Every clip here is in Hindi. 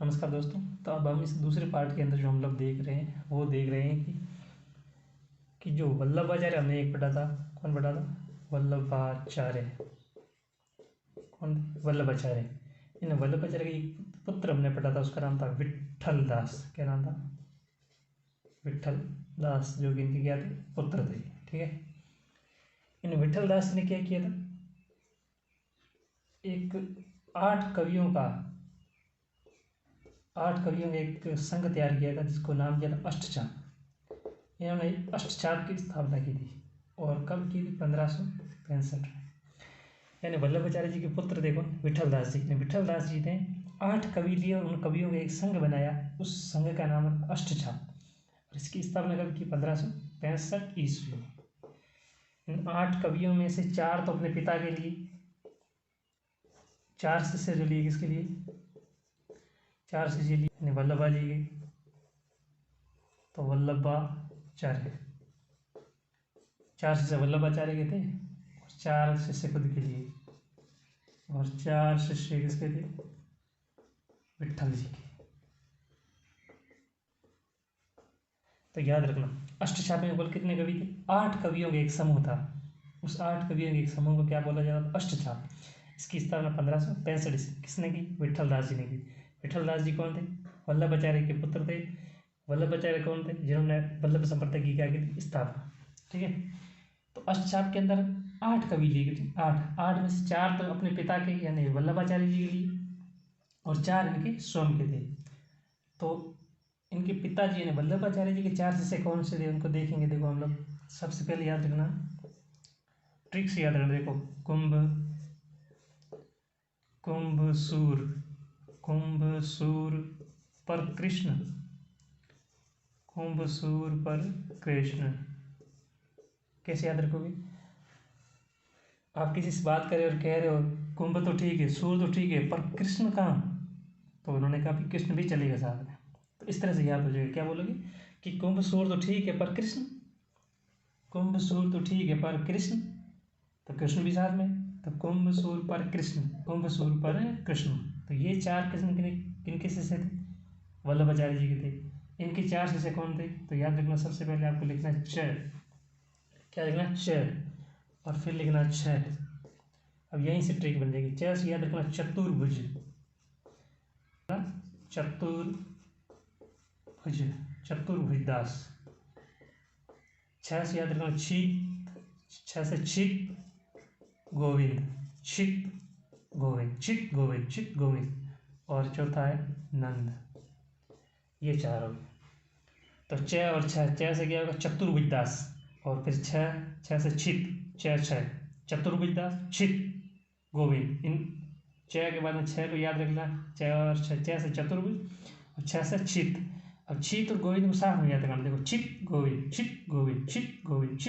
नमस्कार दोस्तों। तो अब हम इस दूसरे पार्ट के अंदर जो हम लोग देख रहे हैं वो देख रहे हैं कि जो वल्लभाचार्य हमने एक पढ़ा था। कौन पढ़ा था? वल्लभाचार्य। कौन? वल्लभाचार्य। इन वल्लभाचार्य के एक पुत्र हमने पढ़ा था, उसका नाम था विट्ठल दास। क्या नाम था? विट्ठल दास, जो कि इनके क्या थे? पुत्र थे। ठीक है। इन विट्ठल दास ने क्या किया था? एक 8 कवियों का एक संघ तैयार किया था, जिसको नाम दिया था अष्टचाप। इन्होंने अष्टचाप की स्थापना की थी। और कब की थी? 1565 में। यानी वल्लभाचार्य जी के पुत्र देखो विट्ठल दास जी ने, विट्ठल दास जी ने 8 कवि लिए और उन कवियों का एक संघ बनाया। उस संघ का नाम है अष्टचाप। और इसकी स्थापना कब की? 1565 ईस्वी में। इन 8 कवियों में से 4 तो अपने पिता के लिए, 4 शिष्य जो लिए किसके लिए? 4 शिष्य लिए वल्लभा जी के, तो वल्लभाचार्य। 4 शिष्य वल्लभाचार्य के थे और 4 शिष्य खुद के लिए, और 4 शिष्य किसके थे? विट्ठल जी के। तो याद रखना, अष्टचाप में कुल कितने कवि थे? 8 कवियों का एक समूह था। उस 8 कवियों के एक समूह को क्या बोला जाता था? अष्टचाप। इसकी स्थापना 1565 से किसने की? विट्ठल दास जी ने की। विट्ठल दास जी कौन थे? वल्लभाचार्य के पुत्र थे। वल्लभाचार्य कौन थे? जिन्होंने वल्लभ संप्रदाय की क्या की थी? स्थापना। ठीक है। तो अष्टचाप के अंदर 8 कवि लिए गए थे। 8 में से 4 तो अपने पिता के यानी वल्लभाचार्य जी के लिए, और 4 इनके स्वयं के थे। तो इनके पिताजी यानी वल्लभाचार्य जी के 4 शिष्य कौन से थे, उनको देखेंगे। देखो हम लोग सबसे पहले याद रखना, ट्रिक्स याद रखना। देखो, कुंभ सूर पर कृष्ण, कुंभ सूर पर कृष्ण। कैसे याद रखोगे? आप किसी से बात करें और कह रहे हो कुंभ तो ठीक है, सूर तो ठीक है, पर कृष्ण कहाँ? तो उन्होंने कहा कि कृष्ण भी चलेगा साथ में। तो इस तरह से याद हो जाएगा। क्या बोलोगे कि कुंभ सूर तो ठीक है पर कृष्ण, कुंभ सूर तो ठीक है पर कृष्ण, तो कृष्ण भी साथ में। तो कुंभ सूर पर कृष्ण, कुंभ सूर पर कृष्ण। तो ये 4 कृष्ण किनके शिष्य थे? वल्लभाचार्य जी के थे। इनके 4 शिष्य कौन थे? तो याद रखना, सबसे पहले आपको लिखना है च। क्या लिखना? च। और फिर लिखना छ। अब यहीं से ट्रिक बन जाएगी। च से याद रखना चतुर्भुज, चतुर्भुज दास। छ से याद रखना छी, छ से छित गोविंद, चित गोविंद। और चौथा है नंद। ये 4 हो गए। तो च और छ से क्या होगा? चतुर्भुज दास। और फिर छ से छित, छ चतुर्भुज दास, छित गोविंद। इन च के बाद में छ को याद रखना, च और छ से चतुर्भुज और छ से छित। अब छित और गोविंद को साथ में याद रखना। देखो, चित गोविंद, चतुर्भुज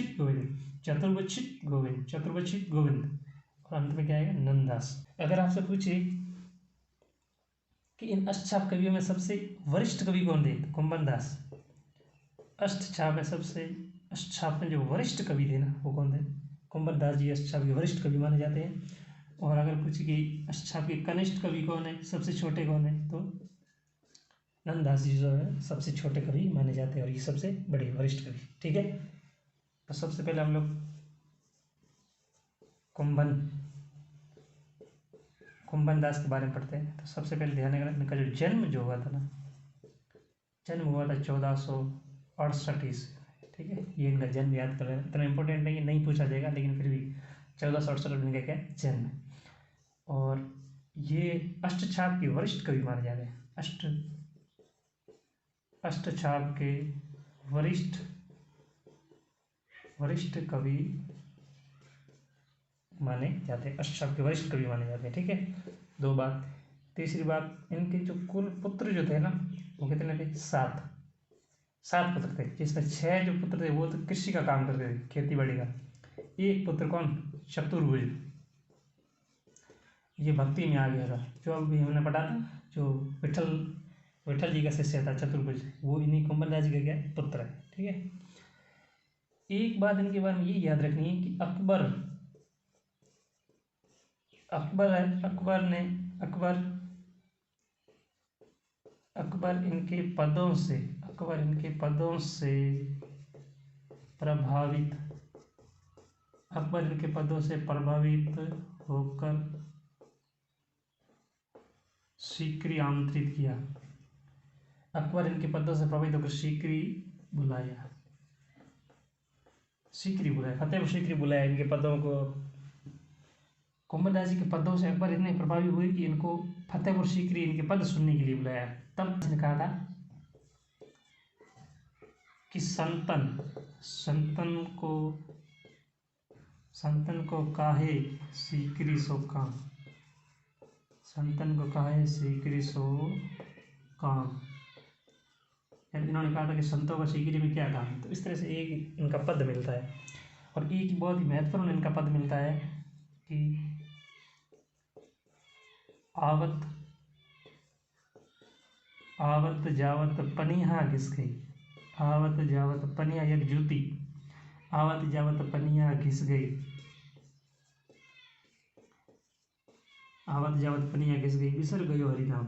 छित गोविंद। और अंत में क्या आएगा? नंददास। अगर आपसे पूछे कि इन अष्टचाप कवियों में सबसे वरिष्ठ कवि कौन थे, तो कुंभन दास। अष्टचाप में जो वरिष्ठ कवि थे ना, वो कौन थे? कुंभन दास जी अष्टचाप के वरिष्ठ कवि माने जाते हैं। और अगर पूछे कि अष्टचाप के कनिष्ठ कवि कौन है, सबसे छोटे कौन है, तो नंददास जी जो है सबसे छोटे कवि माने जाते हैं और ये सबसे बड़े वरिष्ठ कवि। ठीक है। तो सबसे पहले हम लोग कुंभन दास के बारे में पढ़ते हैं। तो सबसे पहले ध्यान रखना, इनका जो जन्म जो हुआ था ना, जन्म हुआ था 1468 ईस्वी। ठीक है। ये इनका जन्म याद कर लेना, इतना इंपॉर्टेंट नहीं है, नहीं पूछा जाएगा, लेकिन फिर भी 1468 में इनका क्या जन्म है। और ये अष्टचाप के वरिष्ठ कवि माने जाते हैं। अष्टचाप के वरिष्ठ कवि माने जाते हैं, अष्टचाप के वरिष्ठ कवि माने जाते हैं। ठीक है। 2 बात। तीसरी बात, इनके जो कुल पुत्र जो थे ना, वो कितने थे? 7 पुत्र थे, जिसमें 6 जो पुत्र थे वो तो कृषि का काम करते थे, खेती बाड़ी का। एक पुत्र कौन? चतुर्भुज, ये भक्ति में आ गया था, जो अभी हमने पढ़ा था, जो विठल जी का शिष्य था चतुर्भुज, वो इन्हीं कुंभलदास जी का क्या पुत्र है। ठीक है। एक बात इनके बारे में ये याद रखनी है कि अकबर अकबर इनके पदों से प्रभावित होकर सीकरी आमंत्रित किया। अकबर इनके पदों से प्रभावित होकर सीकरी बुलाया, फतेहपुर सीकरी बुलाया इनके पदों को। कुंभलदास जी के पदों से अकबर इतने प्रभावित हुए कि इनको फतेहपुर सीकरी इनके पद सुनने के लिए बुलाया। तब इसने कहा था कि संतन को काहे सीकरी सो काम, इन्होंने कहा था कि संतों का सीकरी में क्या काम। तो इस तरह से एक इनका पद मिलता है। और एक बहुत ही महत्वपूर्ण इनका पद मिलता है कि आवत जावत पनिया घिस गई। आवत जावत पनिया एक जूती, आवत जावत पनिया घिस गई, आवत जावत पनिया घिस गई, बिसर गयो हरि नाम,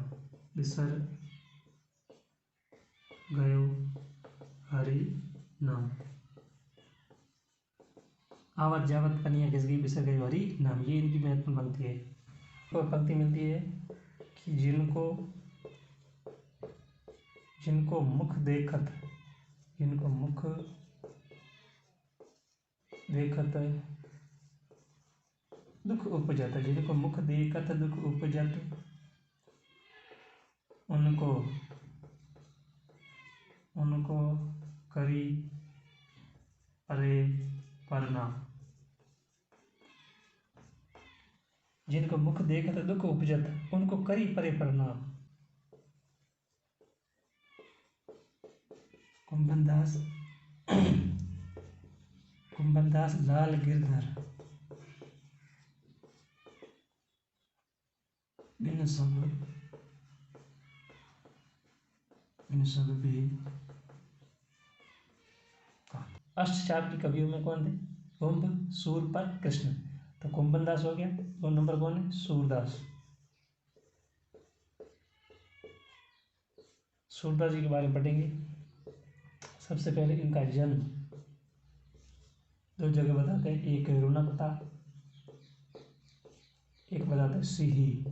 बिसर गयो हरि नाम। आवत जावत पनिया घिस गई, बिसर गयो हरि नाम, ये इनकी महत्वपूर्ण पंक्ति है। तो पंक्ति मिलती है कि जिनको मुख देखत दुख उपजत, जिनको मुख देखत दुख उपजत, उनको करी परे प्रणाम। जिनको मुख देखत दुख उपजत, उनको करी परे प्रणाम। कुंभनदास लाल गिरधर बिन सब भी। अष्टचाप के कवियों में कौन थे? कुंभ, सूरपर, कृष्ण। तो कुंभनदास हो गया। 2 नंबर कौन है? सूरदास। सूरदास जी के बारे में पढ़ेंगे। सबसे पहले इनका जन्म 2 जगह बताते हैं, एक रुनकता, एक बताते हैं सिही।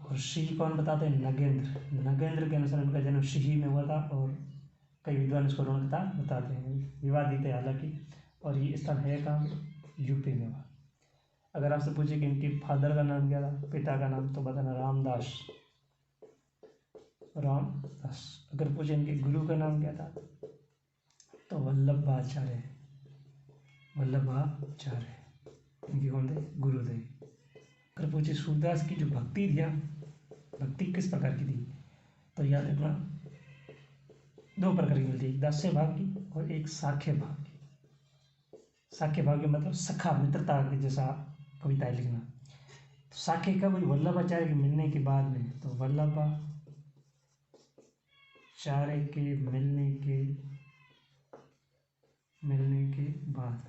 और सिही कौन बताते हैं? नगेंद्र के अनुसार उनका जन्म सिही में हुआ था, और कई विद्वान इसको रुनकता बताते हैं, विवादित है हालांकि। और ये स्थान है कहाँ? यूपी में हुआ। अगर आपसे पूछे कि इनके फादर का नाम क्या था, पिता का नाम, तो बताना रामदास। अगर पूछे इनके गुरु का नाम क्या था, तो वल्लभाचार्य इनके कौन थे? गुरुदेव। अगर पूछे सूरदास की जो भक्ति थी, भक्ति किस प्रकार की थी, तो याद रखना 2 प्रकार की मिलती है, एक दास्य भाव की और एक साख्य भाव की। साख्य भाव के मतलब सखा, मित्रता के जैसा कविताएं लिखना। तो साख्य कब हुई? वल्लभाचार्य के मिलने के बाद में। तो वल्लभाचार्य के मिलने के बाद,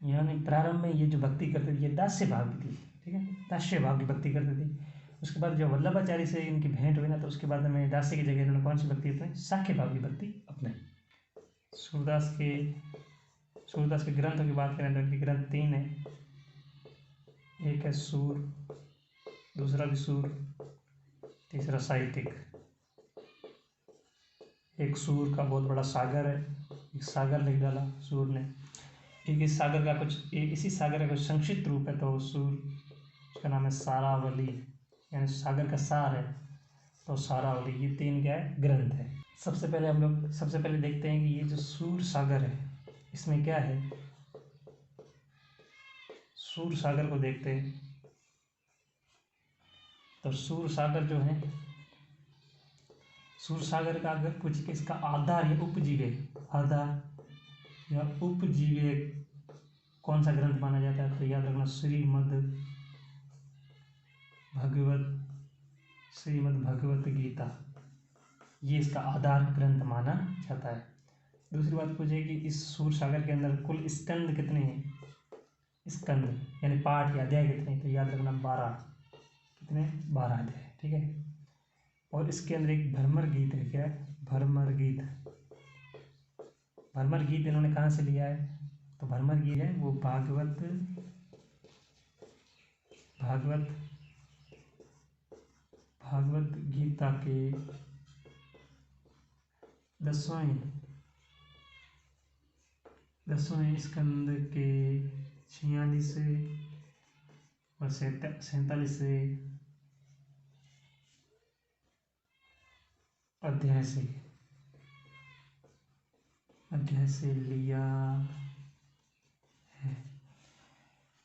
यानी प्रारंभ में ये जो भक्ति करते थे ये दास्य भाव की थी, ठीक है, दास्य भाव की भक्ति करते थे। उसके बाद जब वल्लभाचार्य से इनकी भेंट हुई ना, तो उसके बाद में दास्य की जगह इन्होंने कौन सी भक्ति अपनाई? साख्य भाव की भक्ति अपनाई। सूरदास के ग्रंथों की बात करें तो इनके ग्रंथ 3 है। एक है सूर, दूसरा भी सूर, तीसरा साहित्यिक। एक सूर का बहुत बड़ा सागर है, एक सागर लिख डाला सूर ने। इसी सागर का कुछ संक्षिप्त रूप है, तो सूर, उसका नाम है सारावली, यानी सागर का सार है, तो सारावली। ये 3 क्या है? ग्रंथ है। सबसे पहले देखते हैं कि ये जो सूर सागर है, इसमें क्या है। सूर सागर को देखते हैं, तो सूर सागर जो है, सूर सागर का अगर कुछ इसका आधार या उपजीव्य कौन सा ग्रंथ माना जाता है, तो याद रखना श्रीमद् भगवत गीता, ये इसका आधार ग्रंथ माना जाता है। दूसरी बात पूछे कि इस सूर सागर के अंदर कुल स्कंद कितने हैं? स्कंद यानी पाठ या अध्याय कितने हैं, तो याद रखना 12। कितने 12 अध्याय, ठीक है। और इसके अंदर एक भ्रमर गीत है, क्या है, भ्रमर गीत। भ्रमर गीत इन्होंने कहाँ से लिया है, तो भ्रमर गीत है वो भागवत भागवत गीता के 10वें स्कंद के 46 और 47 अध्याय से लिया है।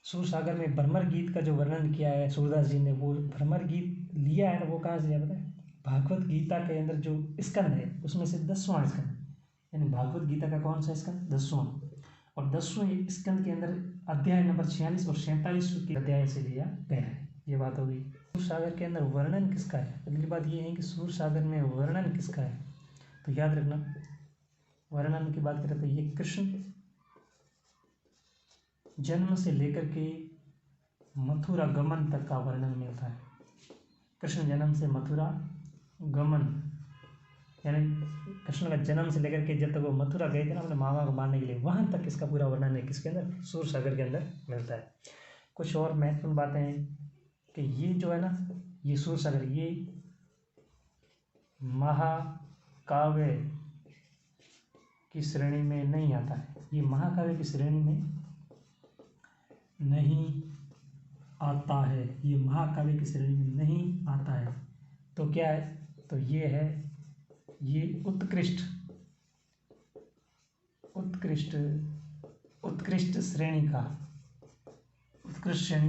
सूरसागर में भ्रमर गीत का जो वर्णन किया है सूरदास जी ने, वो भ्रमर गीत लिया है, वो कहाँ से लिया पता है, भागवत गीता के अंदर जो स्कंद है उसमें से 10वां स्कंद, यानी भागवत गीता का कौन सा स्कंद, 10वां, और 10वें स्कंद के अंदर अध्याय नंबर 46 और 47 के अध्याय से लिया गया है। ये बात हो गई। सूरसागर के अंदर वर्णन किसका है, अगली बात ये है कि सूरसागर में वर्णन किसका है, तो याद रखना वर्णन की बात करें तो ये कृष्ण जन्म से लेकर के मथुरा गमन तक का वर्णन मिलता है। कृष्ण जन्म से मथुरा गमन, यानी कृष्ण का जन्म से लेकर के जब तक वो मथुरा गए थे ना अपने मामा को मारने के लिए, वहां तक इसका पूरा वर्णन है किसके अंदर, सूरसागर के अंदर मिलता है। कुछ और महत्वपूर्ण बातें हैं कि ये जो है ना, ये सूरसागर ये महाकाव्य की श्रेणी में नहीं आता है, ये महाकाव्य की श्रेणी में नहीं आता है, ये महाकाव्य की श्रेणी में नहीं आता है। तो क्या है, तो ये है, ये उत्कृष्ट श्रेणी का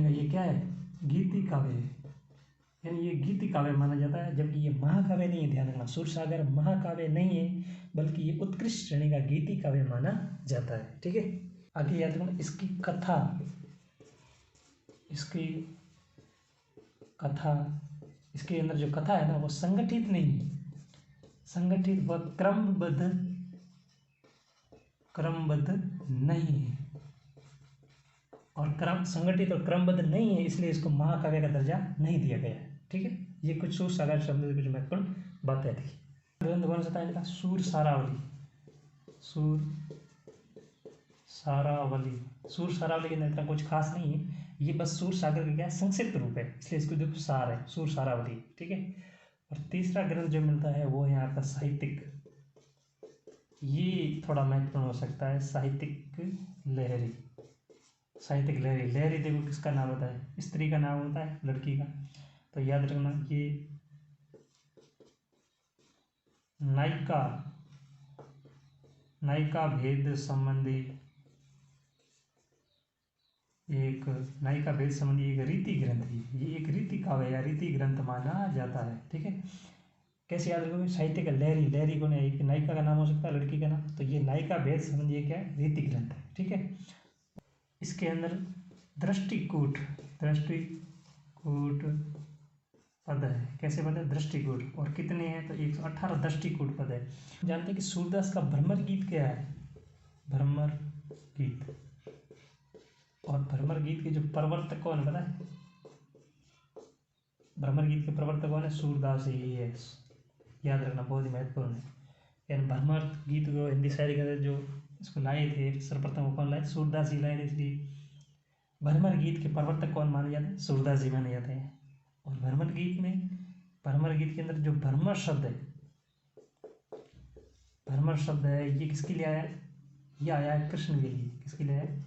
ये क्या है, गीति काव्य है, यानी ये गीति काव्य माना जाता है, जबकि ये महाकाव्य नहीं है। ध्यान रखना, सूरसागर महाकाव्य नहीं है, बल्कि ये उत्कृष्ट श्रेणी का गीति काव्य माना जाता है, ठीक है। आगे याद रखना, इसकी कथा, इसके अंदर जो कथा है ना वो संगठित नहीं है, संगठित व क्रमबद्ध नहीं है, और संगठित और क्रमबद्ध नहीं है, इसलिए इसको महाकाव्य का दर्जा नहीं दिया गया है, ठीक है। ये कुछ सूरसागर शब्द कुछ महत्वपूर्ण बातें थी। ग्रंथ कौन सा था इनका, सूर सारावली के अंदर इतना कुछ खास नहीं है, ये बस सूरसागर का क्या संक्षिप्त रूप है, इसलिए इसको देखो सार है, सूर सारावली, ठीक है। और तीसरा ग्रंथ जो मिलता है वो है यहाँ का साहित्यिक, ये थोड़ा महत्वपूर्ण हो सकता है, साहित्यिक लहरी। लहरी देखो किसका नाम होता है, स्त्री का नाम होता है, लड़की का, तो याद रखना ये नायिका भेद संबंधी एक रीति ग्रंथ है, ये एक रीति काव्य या रीति ग्रंथ माना जाता है, ठीक है। कैसे याद रखोगे, साहित्य का लहरी को नहीं, एक नायिका का नाम हो सकता है, लड़की का नाम, तो ये नायिका भेद संबंधी क्या है, रीति ग्रंथ है, ठीक है। इसके अंदर दृष्टिकूट पद है, कैसे पद है, दृष्टिकूट, और कितने हैं, तो 118 दृष्टिकूट पद है। जानते हैं कि सूरदास का भ्रमर गीत क्या है, भ्रमर गीत, और भ्रमर गीत के जो प्रवर्तक कौन है पता है, भ्रमर गीत के प्रवर्तक कौन है, सूरदास ही है, याद रखना, बहुत ही महत्वपूर्ण है। यानी भ्रमर गीत को हिंदी शायरी के अंदर जो इसको लाए थे सर्वप्रथम वो कौन लाए, सूरदास जी लाए थे, इसलिए भ्रमर गीत के प्रवर्तक कौन माने जाते हैं, सूरदास जी माने जाते हैं। और भ्रमर गीत के अंदर जो भ्रमर शब्द है ये किसके लिए आया है, ये आया है कृष्ण के लिए, किसके लिए आया है,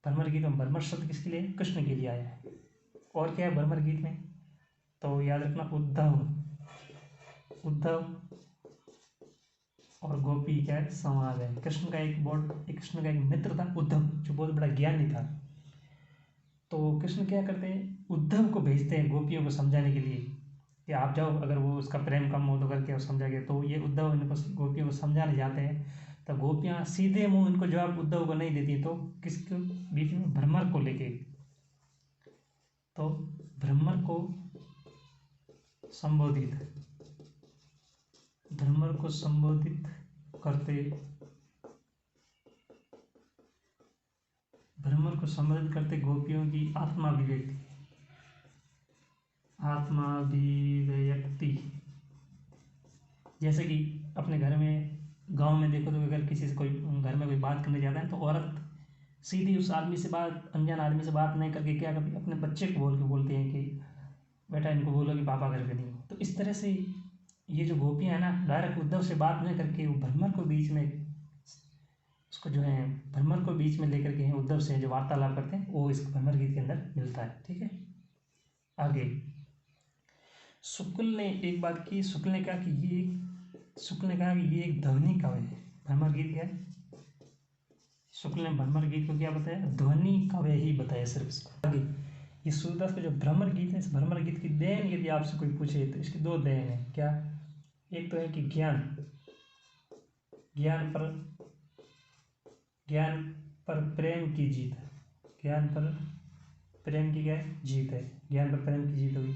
भ्रमर गीत में भ्रमर शब्द किसके लिए, कृष्ण के लिए आया है। और क्या है भ्रमर गीत में, तो याद रखना उद्धव और गोपी क्या है, संवाद है। कृष्ण का एक मित्र था उद्धव, जो बहुत बड़ा ज्ञानी था, तो कृष्ण क्या करते हैं, उद्धव को भेजते हैं गोपियों को समझाने के लिए कि आप जाओ, अगर वो उसका प्रेम कम हो तो करके समझा गया, तो ये उद्धव इनको गोपियों को समझाने जाते हैं, तो गोपियाँ सीधे मुंह इनको जवाब उद्धव को नहीं देती, तो किसके बीच में, भ्रमर को लेके, तो भ्रमर को संबोधित करते गोपियों की आत्मा अभिव्यक्ति, आत्माभिव्यक्ति। जैसे कि अपने घर में, गांव में देखो तो अगर किसी से कोई घर में कोई बात करने जाता है तो औरत सीधी उस आदमी से बात, अनजान आदमी से बात नहीं करके क्या करती, अपने बच्चे को बोलते हैं कि बेटा इनको बोलो कि पापा घर पे नहीं हो। तो इस तरह से ये जो गोपियाँ हैं ना, डायरेक्ट उद्धव से बात नहीं करके वो भ्रमर को बीच में, उसको जो है भ्रमर को बीच में लेकर के उद्धव से जो वार्तालाप करते हैं, वो इस भ्रमर गीत के अंदर मिलता है। ठीक है, आगे शुक्ल ने एक बात की, शुक्ल ने कहा कि ये एक ध्वनि काव्य है। भ्रमर गीत क्या है? शुक्ल ने भ्रमर गीत को क्या बताया? ध्वनि काव्य ही बताया सिर्फ इसको। आगे ये सूरदास का जो भ्रमर गीत है, इस भ्रमर गीत की देन यदि आपसे कोई पूछे तो इसकी दो देन है। क्या? एक तो है कि ज्ञान पर प्रेम की जीत है। ज्ञान पर प्रेम की क्या है? जीत है। ज्ञान पर प्रेम की जीत होगी।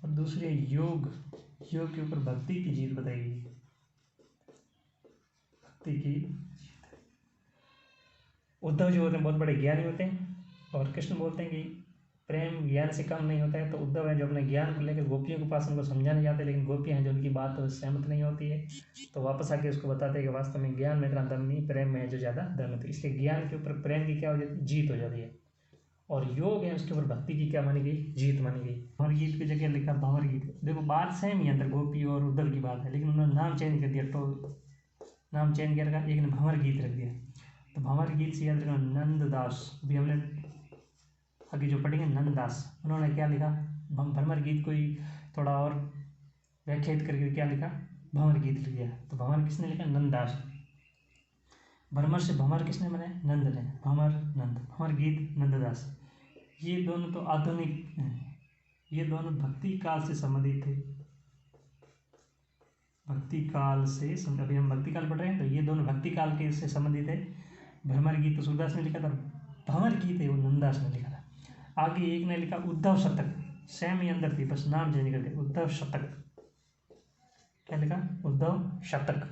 और दूसरी है योग के ऊपर भक्ति की जीत बताई गई। भक्ति की जीत। उद्धव जी होते हैं बहुत बड़े ज्ञानी होते हैं, और कृष्ण बोलते हैं कि प्रेम ज्ञान से कम नहीं होता है। तो उद्धव है जो अपने ज्ञान को लेकर गोपियों के पास उनको समझाने जाते हैं, लेकिन गोपियाँ हैं जो उनकी बात तो सहमत नहीं होती है। तो वापस आके उसको बताते हैं कि वास्तव में ज्ञान में इतना दम नहीं, प्रेम में है जो ज़्यादा दम है। तो इसलिए ज्ञान के ऊपर प्रेम की क्या हो जाती है? जीत हो जाती है। और योग है उसके ऊपर भक्ति की क्या मानी गई? जीत मानी गई। भंवर गीत की जगह लिखा भंवर गीत। देखो बात सेम ही अंदर गोपी और उद्धव की बात है, लेकिन उन्होंने नाम चेंज कर दिया। तो नाम चेंज किया, रखा एक ने भंवर गीत रख दिया। तो भंवर गीत से याद रखना नंददास, अभी हमने आगे जो पढ़ेंगे नंददास, उन्होंने क्या लिखा? भंवर गीत को ही थोड़ा और व्याख्यात करके क्या लिखा? भंवर गीत लिख दिया। तो भंवर किसने लिखा? नंददास। भ्रमर से भंवर किसने बनाया? नंद ने। भंवर नंद, भंवर गीत नंददास। ये दोनों तो आधुनिक हैं, ये दोनों भक्ति काल से संबंधित थे। भक्ति काल से अभी हम भक्ति काल पढ़ रहे हैं, तो ये दोनों भक्ति काल के से संबंधित है। भ्रमर गीत तो सूरदास ने लिखा था, भंवर गीत है वो नंददास ने लिखा था। आगे एक ने लिखा उद्धव शतक, सेम ही अंदर थी, बस नाम चेंज कर दिया। उद्धव शतक। क्या लिखा? उद्धव शतक।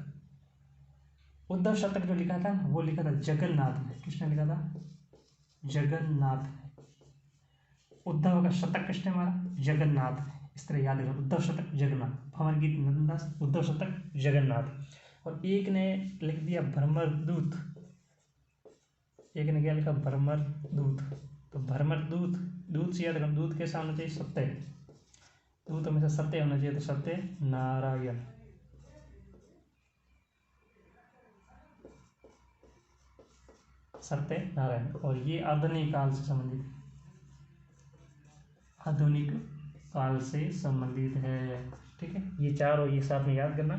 उद्धव शतक जो लिखा था वो लिखा था जगन्नाथ ने। किसने लिखा था? जगन्नाथ ने। उद्धव का शतक किसने मारा? जगन्नाथ ने। इस तरह याद रखना, उद्धव शतक जगन्नाथ, भंवर गीत नंददास, उद्धव शतक जगन्नाथ। और एक ने लिख दिया भ्रमर दूत। एक ने क्या लिखा? भ्रमर दूत। तो भ्रमर दूत, दूत से याद रखना, दूत कैसा होना चाहिए? सत्य। दूत हमेशा सत्य होना चाहिए। तो सत्य नारायण। सत्य नारायण। और ये आधुनिक काल से संबंधित है। आधुनिक काल से संबंधित है। ठीक है, ये चारों ये साथ में याद करना।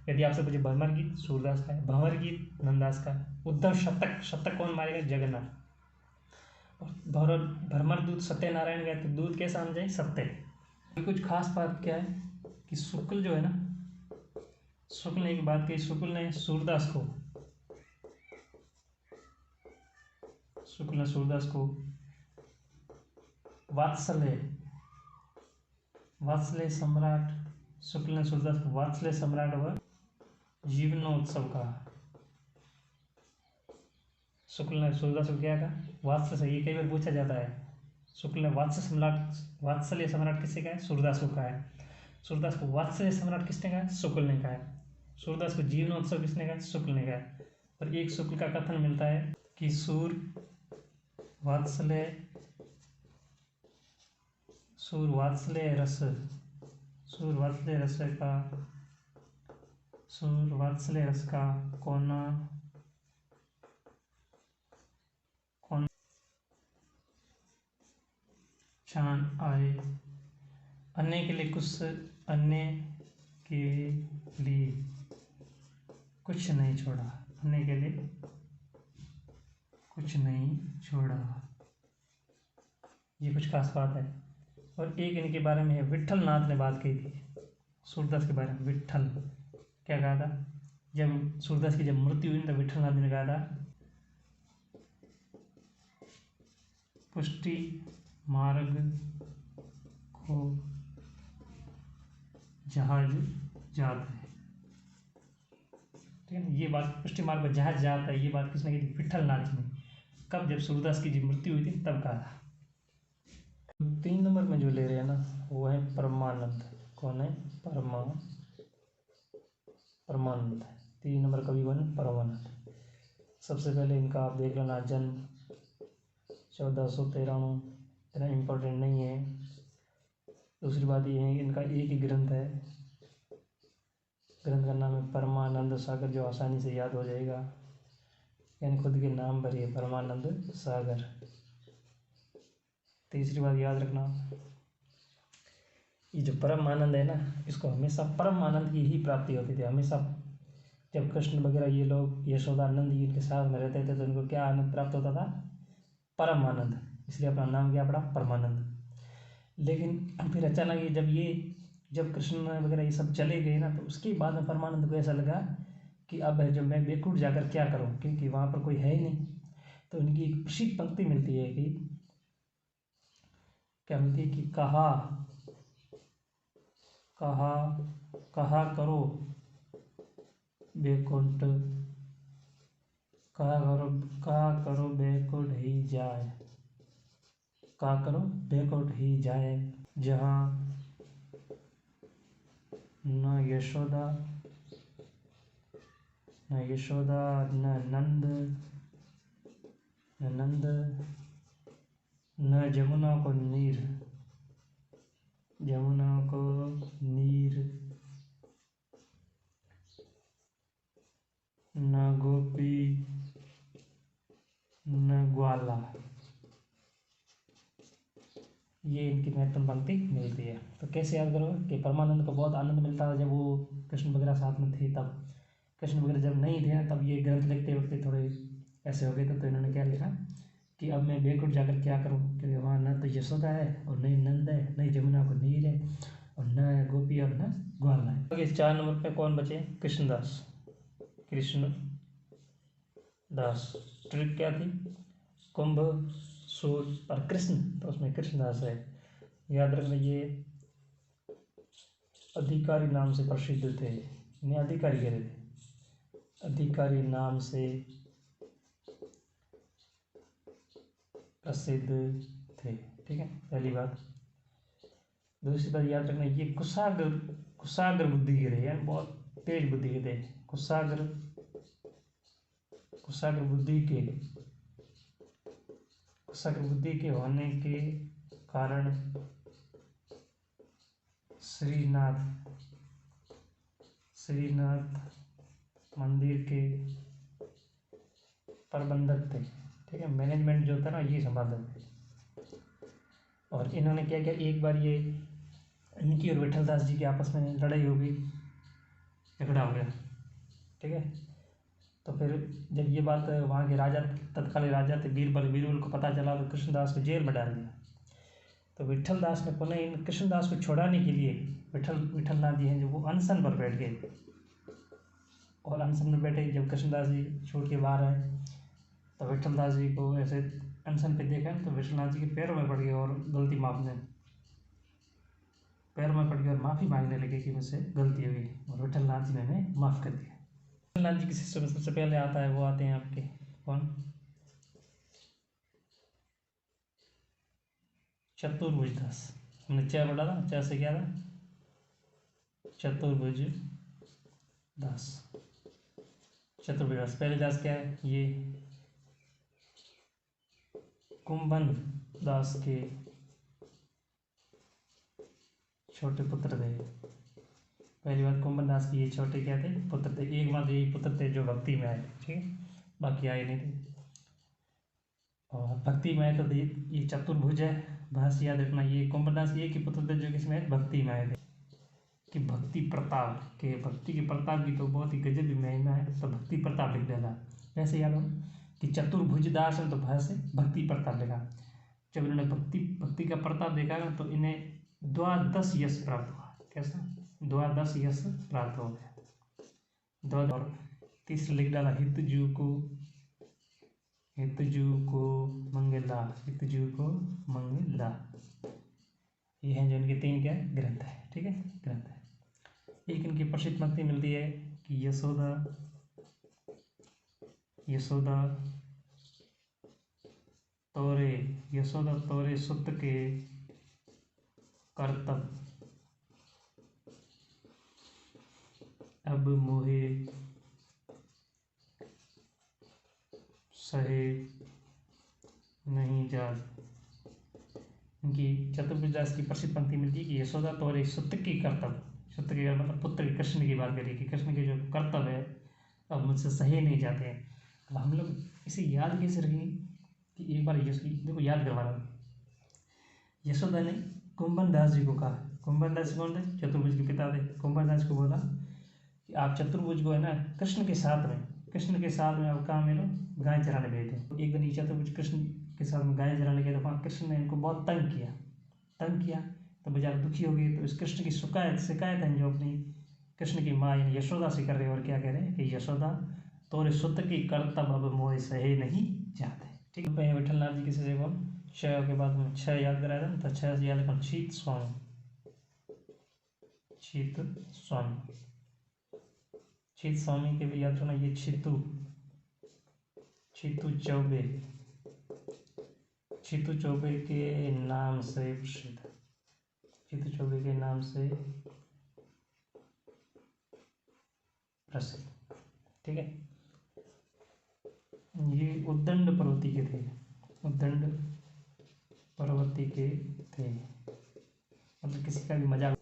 यदि आपसे पूछे भ्रमर गीत सूरदास का है, भंवर गीत नंददास का है, उद्धव शतक, शतक कौन मारेगा? जगन्नाथ। और भ्रमर दूत सत्यनारायण गए, तो दूत कैसा आना चाहिए? सत्य। कुछ खास बात क्या है कि शुक्ल जो है ना, शुक्ल ने एक बात कही, शुक्ल ने सूरदास को वात्सल्य सम्राट, शुक्ल ने सूरदास को वात्सल्य सम्राट व जीवनोत्सव कहा। शुक्ल ने सूरदास को क्या कहा? वात्सल्य से। ये कई बार पूछा जाता है, शुक्ल ने वात्सल्य सम्राट किससे कहा है? सूरदास को कहा है। सूरदास को वात्सल्य सम्राट किसने कहा है? शुक्ल ने कहा है। सूरदास को जीवनोत्सव किसने कहा है? शुक्ल ने कहा है। और एक शुक्ल का कथन मिलता है कि सूर वात्सल्य रस का कोना क्षण आए, अन्य के लिए कुछ नहीं छोड़ा, अन्य के लिए कुछ नहीं छोड़ा। ये कुछ खास बात है। और एक इनके बारे में है, विट्ठल नाथ ने बात कही थी सूरदास के बारे में। विट्ठल क्या कहा था? जब सूरदास की जब मृत्यु हुई तो विट्ठल नाथ ने कहा था, पुष्टि मार्ग को जहाज जाता है। ठीक है ना, ये बात पुष्टि मार्ग को जहाज जाता है, ये बात किसने कही थी? विट्ठल नाथ ने। कब? जब सूरदास की जब मृत्यु हुई थी तब कहा था। 3 नंबर में जो ले रहे हैं ना वो है परमानंद। कौन है? परमानंद। 3 नंबर कवि कौन है? परमानंद। सबसे पहले इनका आप देख लेना जन्म 1493, इतना इम्पोर्टेंट नहीं है। दूसरी बात ये है इनका एक ही ग्रंथ है, ग्रंथ का नाम है परमानंद सागर, जो आसानी से याद हो जाएगा, यानी खुद के नाम पर ही परमानंद सागर। तीसरी बात याद रखना, ये जो परम आनंद है ना, इसको हमेशा परम आनंद की ही प्राप्ति होती थी हमेशा। जब कृष्ण वगैरह ये लोग यशोदानंद जी इनके साथ में रहते थे तो इनको क्या आनंद प्राप्त होता था? परम आनंद। इसलिए अपना नाम क्या पड़ा? परमानंद। लेकिन फिर अचानक ये जब कृष्ण वगैरह ये सब चले गए ना, तो उसके बाद में परमानंद को ऐसा लगा कि अब जब मैं बैकुंठ जाकर क्या करूं, क्योंकि वहाँ पर कोई है ही नहीं। तो इनकी एक प्रसिद्ध पंक्ति मिलती है कि क्या मिलती है कि कहा कहा कहा करो बैकुंठ, कहा करो बैकुंठ ही जाए, कहा करो बैकुंठ ही जाए, जहाँ न यशोदा न नंद न जमुना को नीर, न गोपी न ग्वाला। ये इनकी महत्वपूर्ण पंक्ति मिलती है। तो कैसे याद करोगे कि परमानंद को बहुत आनंद मिलता था जब वो कृष्ण वगैरह साथ में थे, तब कृष्ण वगैरह जब नहीं थे तब ये ग्रंथ लिखते वक्त थोड़े ऐसे हो गए थे। तो इन्होंने क्या लिखा कि अब मैं बैकुंठ जाकर क्या करूं, क्योंकि वहाँ न तो यशोदा है और न नंद है, न जमुना को नीर है, और न गोपी और न ग्वाला है। आगे 4 नंबर पे कौन बचे? कृष्णदास। ट्रिक क्या थी? कुंभ, सूर्य और कृष्ण, तो उसमें कृष्णदास है। याद रखना ये अधिकारी नाम से प्रसिद्ध थे, इन्हें अधिकारी कहते थे, अधिकारी नाम से प्रसिद्ध थे। ठीक है, पहली बात। दूसरी बात याद रखना ये कुशाग्र बुद्धि के रहे हैं, बहुत तेज बुद्धि के थे। कुशाग्र बुद्धि के होने के कारण श्रीनाथ मंदिर के प्रबंधक थे। ठीक है, मैनेजमेंट जो था ना ये संभालते थे। और इन्होंने क्या किया, एक बार ये इनकी और विठल दास जी की आपस में लड़ाई हो गई, झगड़ा हो गया। ठीक है, तो फिर जब ये बात वहाँ के राजा, तत्कालीन राजा थे बीरबल को पता चला, तो कृष्णदास को जेल में डाल दिया। तो विठल दास ने पुनः इन कृष्णदास को छुड़ाने के लिए, विठल नाथ जी हैं जो, वो अनशन पर बैठ गए। और अनशन में बैठे जब कृष्णदास जी छोड़ के बाहर आए, तो विठल दास जी को ऐसे अनशन पे देखा तो विठलनाथ जी के पैरों में पड़ गए और माफ़ी मांगने लगे कि मुझसे गलती हो गई, और विठलनाथ जी ने उन्हें माफ़ कर दिया। विठलनाथ जी की शिष्य में सबसे पहले आता है, वो आते हैं आपके कौन? चतुर्भुज दास। हमने च पढ़ा था, च से क्या था? चतुर्भुज दास। चतुर्भुज दास। पहले दास क्या है? ये कुंभन दास के छोटे पुत्र थे। पहली बात, कुंभन दास की ये छोटे क्या थे? पुत्र थे। एकमात्र यही पुत्र थे जो भक्ति में आए। ठीक है, बाकी आए नहीं थे। और भक्ति में आए तो ये चतुर्भुज है, बस याद रखना। ये कुंभन दास एक ही पुत्र थे जो किसमें आए? भक्ति में आए थे। कि भक्ति प्रताप के, भक्ति के प्रताप की तो बहुत ही गजब भी महिमा है, तो भक्ति प्रताप लिख डाला। वैसे याद हो कि चतुर्भुज दास है, तो भाषा से भक्ति प्रताप लिखा। जब इन्होंने भक्ति का प्रताप देखा ना, तो इन्हें द्वादश यश प्राप्त हुआ। कैसा? द्वादश यश प्राप्त हो गया। और तीसरा लिख डाला हितजू को मंगला। ये हैं जो इनके 3 क्या ग्रंथ है। ठीक है, ग्रंथ है। एक इनकी प्रसिद्ध पंक्ति मिलती है कि यशोदा तोरे सुत के करतब अब मोहे सहे नहीं जात। इनकी चतुर्भुजदास की प्रसिद्ध पंक्ति मिलती है कि यशोदा तोरे सुत की कर्तव्य, सुत के मतलब पुत्र के कृष्ण की बात करिए कि कृष्ण के जो कर्तव्य है अब मुझसे सहे नहीं जाते हैं। अब हम लोग इसे याद कैसे रखेंगे कि एक बार देखो याद करवा रहा हूँ। यशोदा ने कुंभन दास जी को कहा, कुंभन दास कौन थे? चतुर्भुज के पिता थे। कुंभन दास को बोला कि आप चतुर्भुज को है ना कृष्ण के साथ में आप कहाँ मिलो, गाय चराने गए थे। एक दिन ये चतुर्भुज कृष्ण के साथ में गाय चराने गए तो वहाँ कृष्ण ने इनको बहुत तंग किया तो बेचारे दुखी हो गए। तो इस कृष्ण की शिकायत है जो अपनी कृष्ण की माँ यानी यशोदा से कर रहे हैं। और क्या कह रहे हैं कि यशोदा तोरे सुत की कर्तव्य अब मोह सहे नहीं जाते। ठीक है, विठल नाथ जी किसी से बोल छह के बाद में छह याद कराया था तो छह से याद रखना छीत स्वामी, छीत स्वामी के भी याद रखना ये छीतू चौबे के नाम से प्रसिद्ध, छीतू चौबे के नाम से प्रसिद्ध। ठीक है, ये उद्दंड पर्वती के थे, मतलब किसी का भी मजाक।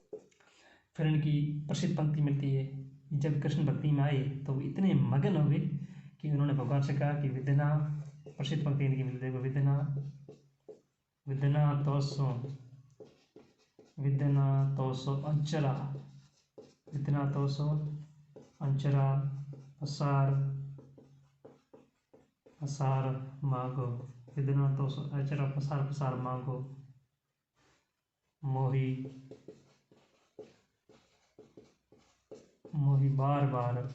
फिर इनकी प्रसिद्ध पंक्ति मिलती है, जब कृष्ण भक्ति में आए तो वो इतने मगन हो गए कि उन्होंने भगवान से कहा कि विद्यना, प्रसिद्ध पंक्ति इनकी मिलती है, विद्यना तोसो अंचरा पसार मागो, विद्यना तोसो अंचरा पसार मागो, मोही बार बार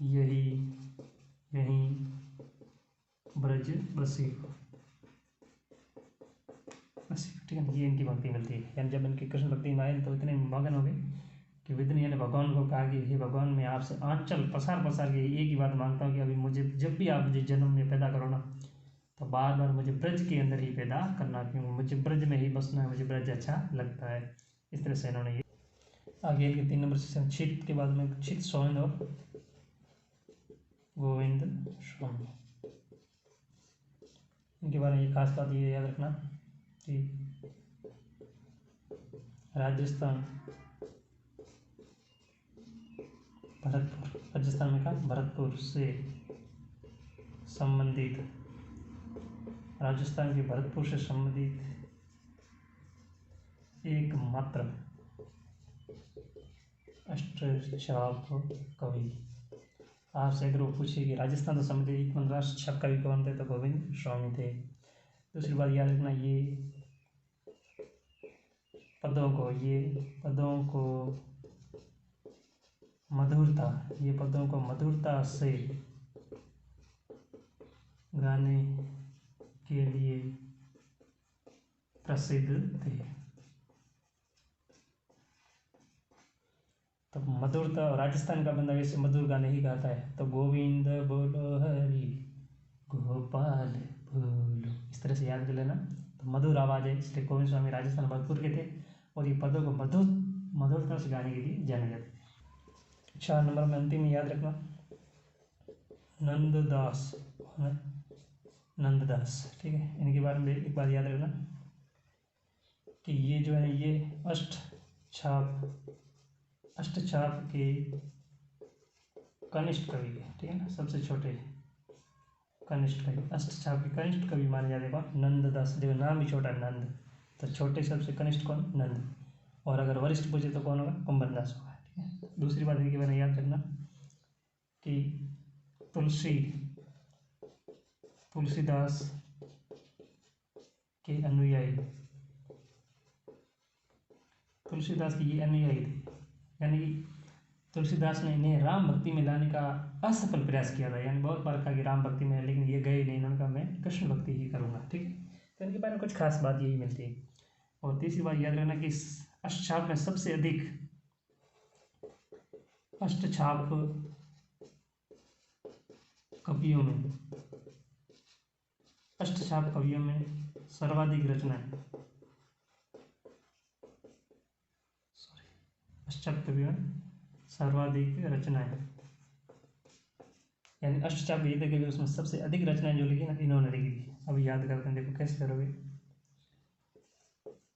यही ब्रज बसी। ठीक है, ये इनकी भक्ति मिलती है। यानी जब इनकी कृष्ण भक्ति में आए तो इतने मगन हो गए कि विद्या ने भगवान को कहा कि हे भगवान, मैं आपसे आंचल पसार के एक ही बात मांगता हूँ कि अभी मुझे जब भी आप मुझे जन्म में पैदा करो ना तो बार बार मुझे ब्रज के अंदर ही पैदा करना, क्यों मुझे ब्रज में ही बसना है, मुझे ब्रज अच्छा लगता है। इस तरह से इन्होंने ये आगे इनके 3 नंबर से छित के बाद में छित स्वामी और गोविंद स्वामी। इनके बारे में ये खास बात ये याद रखना कि राजस्थान में का भरतपुर से संबंधित, राजस्थान के भरतपुर से संबंधित एकमात्र अष्टछाप कवि। आपसे अगर वो पूछे कि राजस्थान से संबंधित एकमात्र अष्टछाप कवि कौन थे तो गोविंद स्वामी थे। दूसरी बात याद रखना, ये पदों को मधुरता से गाने के लिए प्रसिद्ध थे। तो मधुरता, राजस्थान का बंदा वैसे मधुर गाने ही गाता है। तो गोविंद बोलो हरि गोपाल बोलो, इस तरह से याद कर लेना। तो मधुर आवाज़ है, इसलिए गोविंद स्वामी राजस्थान भरतपुर के थे और ये पदों को मधुरता से गाने के लिए जाने जाते थे। 4 नंबर में अंतिम याद रखना नंददास। ठीक है, इनके बारे में एक बार याद रखना कि ये जो है ये अष्टछाप के कनिष्ठ कवि है। ठीक है ना, सबसे छोटे कनिष्ठ कवि, अष्टछाप के कनिष्ठ कवि माने जाते हैं नंददास। देखो नाम ही छोटा है नंद, तो छोटे सबसे कनिष्ठ कौन? नंद। और अगर वरिष्ठ पूछे तो कौन होगा? कुंभन दास होगा। ठीक है, दूसरी बात इनके बारे में याद रखना कि तुलसीदास के अनुयायी, तुलसीदास के ये अनुयायी थे, यानी कि तुलसीदास ने इन्हें राम भक्ति में लाने का असफल प्रयास किया था। यानी बहुत बार कहा कि राम भक्ति में, लेकिन ये गए नहीं, इन्होंने कहा मैं कृष्ण भक्ति ही करूँगा। ठीक है, तो इनके बारे में कुछ खास बात यही मिलती है। और तीसरी बात याद रखना कि इस अष्टछाप में सबसे अधिक अष्टछाप कवियों में सर्वाधिक रचनाएं अष्टचाप्य सर्वाधिक रचनाएं, यानी अष्टचाप्य वेद के भी उसमें सबसे अधिक रचनाएं जो लिखी ना इन्होंने लिखी थी। अभी याद करते हैं, देखो कैसे करोगे।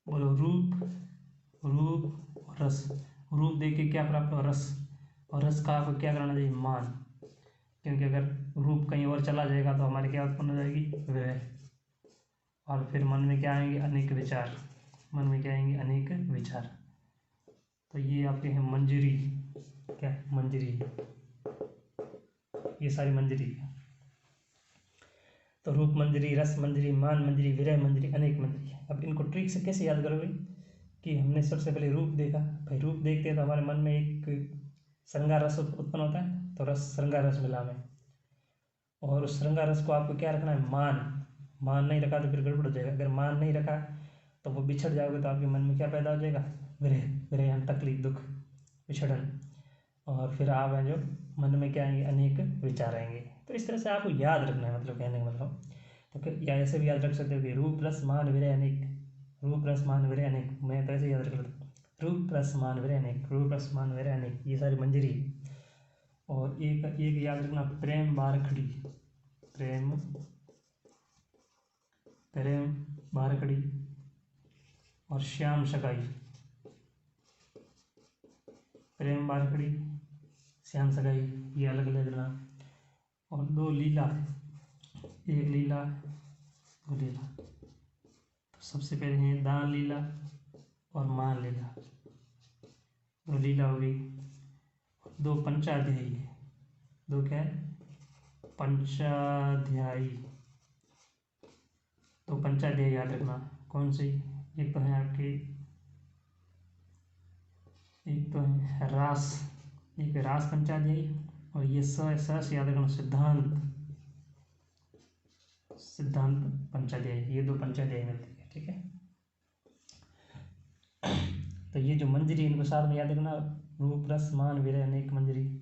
बोलो रूप, रूप और रस। रूप देख के क्या प्राप्त हो, रस, और रस का आपको क्या करना चाहिए, मान, क्योंकि अगर रूप कहीं और चला जाएगा तो हमारे क्या उत्पन्न हो जाएगी, विरह, और फिर मन में क्या आएंगे, अनेक विचार, मन में क्या आएंगे, अनेक विचार। तो ये आपके हैं मंजरी, क्या मंजरी, ये सारी मंजरी है। तो रूप मंजरी, रस मंजरी, मान मंजरी, विरह मंजरी, अनेक मंजरी। अब इनको ट्रिक से कैसे याद करोगे कि हमने सबसे पहले रूप देखा, भाई रूप देखते हैं तो हमारे मन में एक श्रृंगार रस उत्पन्न होता है, तो रस श्रृंगार रस मिला हमें, और उस श्रृंगार रस को आपको क्या रखना है, मान। मान नहीं रखा तो फिर गड़बड़ हो जाएगा। अगर मान नहीं रखा तो वो बिछड़ जाओगे तो आपके मन में क्या पैदा हो जाएगा, विरह, विरह यानी तकलीफ, दुख, विछड़न, और फिर आप हैं जो मन में क्या आएंगे, अनेक विचार आएंगे। तो इस तरह से आपको याद रखना है, मतलब कहने का मतलब। तो फिर या ऐसे भी याद रख सकते हो कि रूप रस मान विरह अनेक, रूप रस मान विरह अनेक, मैं तो ऐसे याद रख लेता हूँ, रूप रस मान विरह अनेक, रूप रस मान विरह अनेक, ये सारी मंजरी। और एक एक याद रखना, प्रेम बारखड़ी, प्रेम, प्रेम बारखड़ी, और श्याम सगाई, प्रेम बारखड़ी, श्याम सगाई, ये अलग अलग लेना। और दो लीला, एक लीला, दो लीला। तो सबसे पहले है दान लीला और मान लीला, दो लीला हो गई। दो पंचाध्यायी है, दो क्या है, पंचाध्यायी, तो पंचाध्याय याद रखना। कौन सी, एक तो है आपकी, एक तो है रास, एक है रास पंचाध्यायी, और ये स याद रखना, सिद्धांत, सिद्धांत पंचाध्यायी, ये दो पंचाध्यायी मिलती है, ठीक है। तो ये जो मंजरी, इनको साथ में याद रखना, रूप रस मान विरह अनेक मंजरी।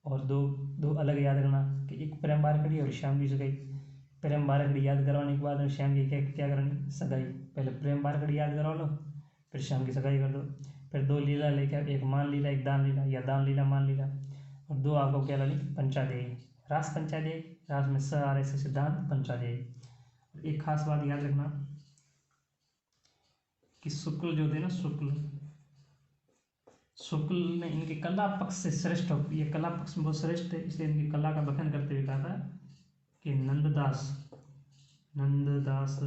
और दो दो अलग याद रखना कि एक प्रेम बारखड़ी और श्याम की सगाई। प्रेम बारखड़ी याद करवाने के बाद श्याम की क्या क्या करनी, सगाई। पहले प्रेम बारखड़ी याद करवा लो, फिर श्याम की सगाई कर दो। फिर दो लीला लेकर, एक मान लीला, एक दान लीला, या दान लीला मान लीला, और दो आपको क्या लानी, पंचाध्यायी, रास पंचाध्यायी, रास में स आ रहे से सिद्धांत पंचाध्यायी। एक खास बात याद रखना कि शुक्ल जो थे ना, शुक्ल, शुक्ल ने इनके कला पक्ष से श्रेष्ठ हो, ये कला पक्ष में बहुत श्रेष्ठ है, इसलिए इनकी कला का बखान करते हुए कहा था कि नंददास, नंददास,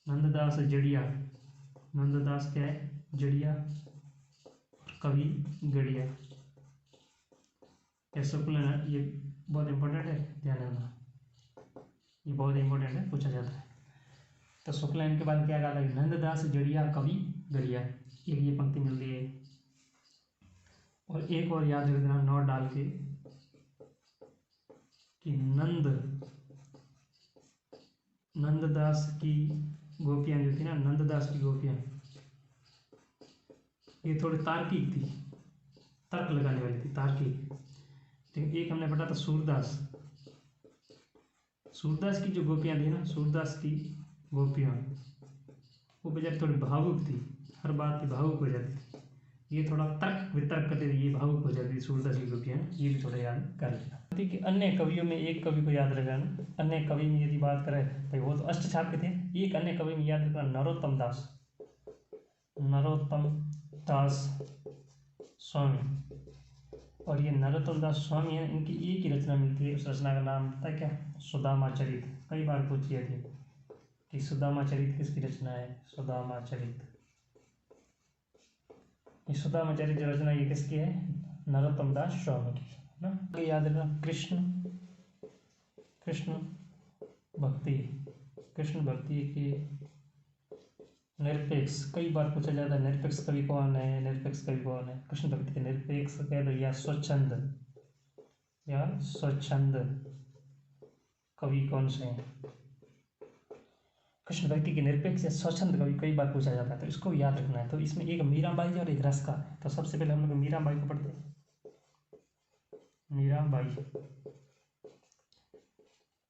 नंददास जड़िया, नंददास क्या है, जड़िया, कवि गड़िया। ये शुक्ल है, ये बहुत इंपॉर्टेंट है, ध्यान रखना, ये बहुत इंपॉर्टेंट है, पूछा जाता है। तो शुक्ल इनके बाद क्या कहा था, नंददास जड़िया कवि गड़िया, एक ये पंक्ति मिलती है। और एक और याद रख देना नोट डाल के कि नंददास की गोपियां जो थी ना, नंददास की गोपियां, ये थोड़ी तार्किक थी, तर्क लगाने वाली थी, तार्किक। लेकिन एक हमने पढ़ा था सूरदास, सूरदास की जो गोपियां थी ना, सूरदास की गोपियां, वो बेचारी थोड़ी भावुक थी, हर बात की भावुक हो जाती थी। ये थोड़ा तर्क वितर्क करते थे, ये भावुक हो जाती थी सूरदास की गोपियां, ये भी थोड़ा याद कर लेना। कि अन्य कवियों में एक कवि को याद रखना, अन्य कवि में यदि बात करें भाई वो तो अष्टछाप के थे, एक अन्य कवि में याद रखना, नरोत्तम दास, नरोत्तम दास स्वामी। और ये नरोत्तम दास स्वामी है, इनकी एक ही रचना मिलती है, उस रचना का नाम पता है क्या, सुदामा चरित। कई बार पूछी जाती है कि सुदामा चरित किसकी रचना है, सुदामा चरित, ये सुदामा चरित जो रचना ये किसकी है, नरोत्तम दास स्वामी की, है ना। याद रखना कृष्ण, कृष्ण भक्ति, कृष्ण भक्ति की निरपेक्ष, कई बार पूछा जाता है निरपेक्ष कवि कौन है, निरपेक्ष कवि कौन है, कृष्ण भक्ति के निरपेक्ष कह दो, या स्वच्छंद, या स्वच्छंद कवि कौन से हैं। कृष्ण भक्ति के निरपेक्ष या स्वच्छंद कवि कई बार पूछा जाता है, तो इसको याद रखना है। तो इसमें एक मीराबाई और एक रसका है। तो सबसे पहले हम लोग मीराबाई को पढ़ते हैं। मीराबाई,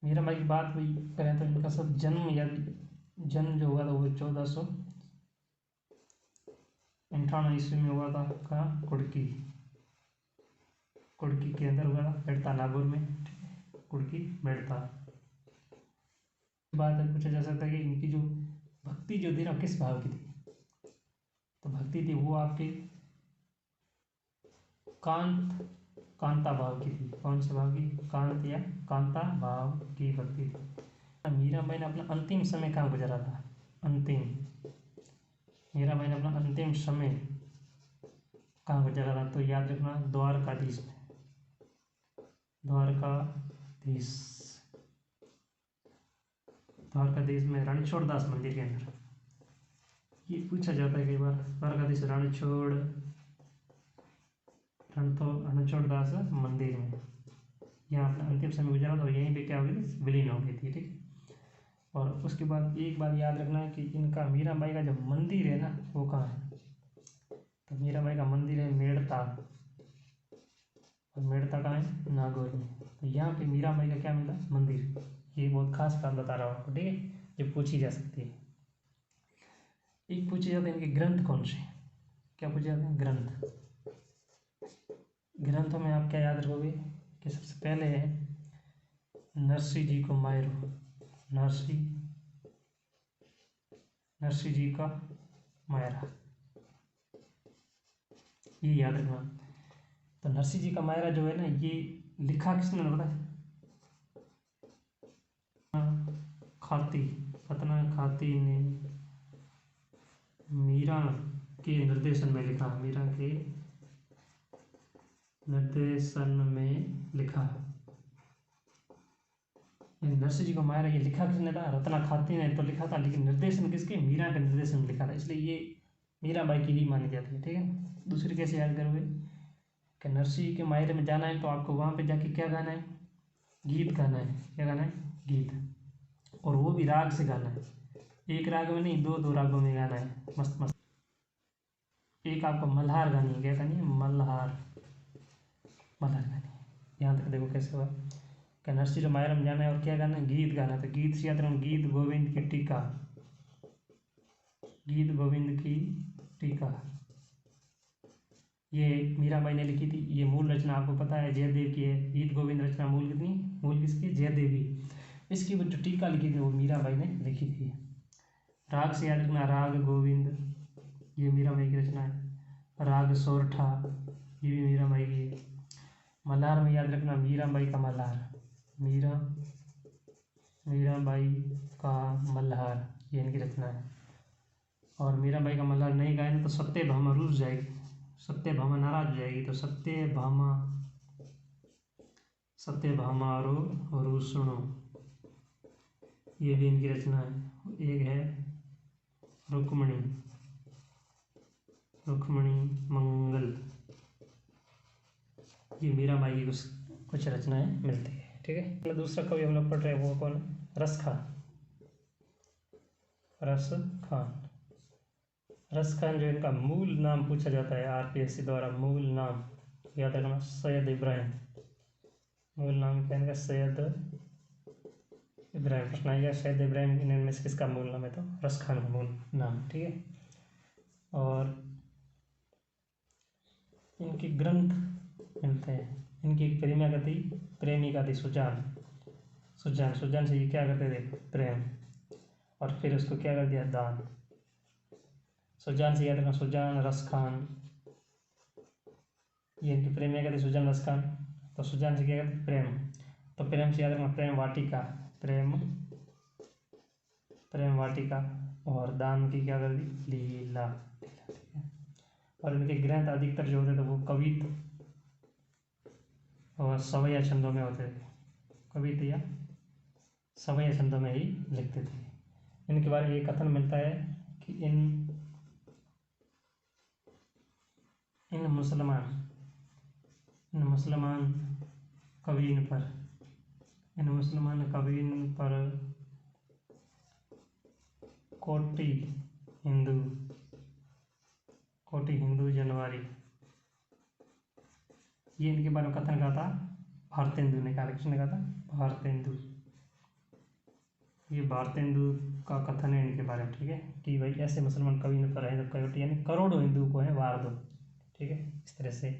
मीराबाई की बात हुई करें तो इनका सब जन्म या जन्म जो हुआ था वो 1400 58 ईस्वी में हुआ था कहाँ, कुड़की, कुड़की के अंदर हुआ था, बेड़ता नागौर में, ठीक है, कुड़की बेड़ता। बात है, पूछा जा सकता है कि इनकी जो भक्ति जो थी ना किस भाव की थी, तो भक्ति थी वो आपके कांत कांता भाव की थी। कौन से भाव की, कांत या कांता भाव की भक्ति थी। मीराबाई ने अपना अंतिम समय कहाँ गुजारा था, मीराबाई ने अपना अंतिम समय कहाँ गुजारा था, तो याद रखना द्वारकाधीश में, द्वारकाधीश में रणछोड़ दास मंदिर के अंदर। ये पूछा जाता है कई बार, द्वारकाधीश रणछोड़ दास मंदिर में यहाँ अपना अंतिम समय गुजारा, तो यहीं पे क्या हो गई थी, विलीन हो गई थी, ठीक। और उसके बाद एक बात याद रखना है कि इनका मीराबाई का जो मंदिर है ना वो कहाँ है, तो मीराबाई का मंदिर है मेड़ता, और मेड़ता कहाँ है, नागौर में। तो यहाँ पे मीराबाई का क्या मिला, मंदिर। ये बहुत खास बात बता रहा हूँ आपको, ठीक है, जो पूछी जा सकती है। एक पूछे जाते हैं इनके ग्रंथ कौन से, क्या पूछे जाते हैं, ग्रंथ। ग्रंथों में आप क्या याद रखोगे कि सबसे पहले है नरसिंह जी को मायरो, नरसिंह जी का मायरा, ये याद रखना। तो नरसिंह जी का मायरा जो है ना, ये लिखा किसने पता है, फतना खाती ने मीरा के निर्देशन में लिखा, मीरा के निर्देशन में लिखा। नरसिंह जी को मायरा ये लिखा किसने था, रत्ना खाती ने तो लिखा था, लेकिन निर्देशन किसके, मीरा के निर्देशन में लिखा था, इसलिए ये मीराबाई की ही मानी जाती है, ठीक है। दूसरी कैसे याद करोगे कि नरसिंह के मायरे में जाना है तो आपको वहाँ पे जाके क्या गाना है, गीत गाना है, क्या गाना है, गीत, और वो भी राग से गाना है, एक राग में नहीं, दो रागों में गाना है, मस्त मस्त। एक आपको मल्हार गानी है, क्या गानी है, मल्हार गानी है। यहाँ तक देखो कैसे हुआ कि नरसिंह के मायरे में जाना है और क्या गाना है, गीत गाना है। तो गीत से याद रखना, गीत गोविंद की टीका, गीत गोविंद की टीका, ये मीराबाई ने लिखी थी। ये मूल रचना आपको पता है जयदेव की है, गीत गोविंद रचना मूल कितनी, मूल किसकी, जयदेव की। इसकी वो जो टीका लिखी थी वो मीराबाई ने लिखी थी। राग से याद रखना, राग गोविंद ये मीराबाई की रचना है, राग सोरठा ये भी मीराबाई की है। मल्हार में याद रखना मीराबाई का मल्हार, मीराबाई का मल्हार ये इनकी रचना है। और मीराबाई का मल्हार नहीं गाए तो सत्यभामा रूठ जाएगी, सत्यभामा नाराज हो जाएगी, तो सत्यभामा रो सुनो ये भी इनकी रचना है। एक है रुक्मणी मंगल, ये मीराबाई की कुछ रचनाएं मिलती है, ठीक है। दूसरा कवि हम लोग पढ़ रहे हैं वो कौन है, रस खान जो इनका मूल नाम पूछा जाता है आरपीएससी द्वारा, मूल नाम याद रखना सैयद इब्राहिम, मूल नाम क्या इनका, सैयद इब्राहिम। प्रश्न आएगा सैयद इब्राहिम इनमें से किसका मूल नाम है, तो रस खान का मूल नाम, ठीक है। और इनके ग्रंथ मिलते हैं, इनकी एक प्रेमिका थी सुजान से ये क्या करते थे, प्रेम, और फिर उसको क्या कर दिया, दान। सुजान से याद रखना, सुजान रस खान ये इनकी प्रेमिका थी, सुजान रस खान। तो सुजान से क्या करते, प्रेम, तो प्रेम से याद रखना प्रेम वाटिका, और दान की क्या कर दी, लीला, ठीक है। और इनके ग्रंथ अधिकतर जो होते थे वो कवित और सवैया छंदों में होते थे, कवित या सवैया छंदों में ही लिखते थे। इनके बारे में ये कथन मिलता है कि इन मुसलमान कवियों पर कोटि हिंदू जनवारी ये इनके बारे में कथन कहा था भारतेंदु ने, कहा किसने कहा था, भारतेंदु। ये भारत हिंदू का कथन है इनके बारे में, ठीक है, कि भाई ऐसे मुसलमान कभी न पर करोड़ यानी करोड़ों हिंदू को है वार दो, ठीक है। इस तरह से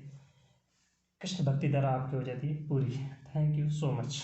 कृष्ण भक्ति धारा आपकी हो जाती है पूरी। Thank you so much.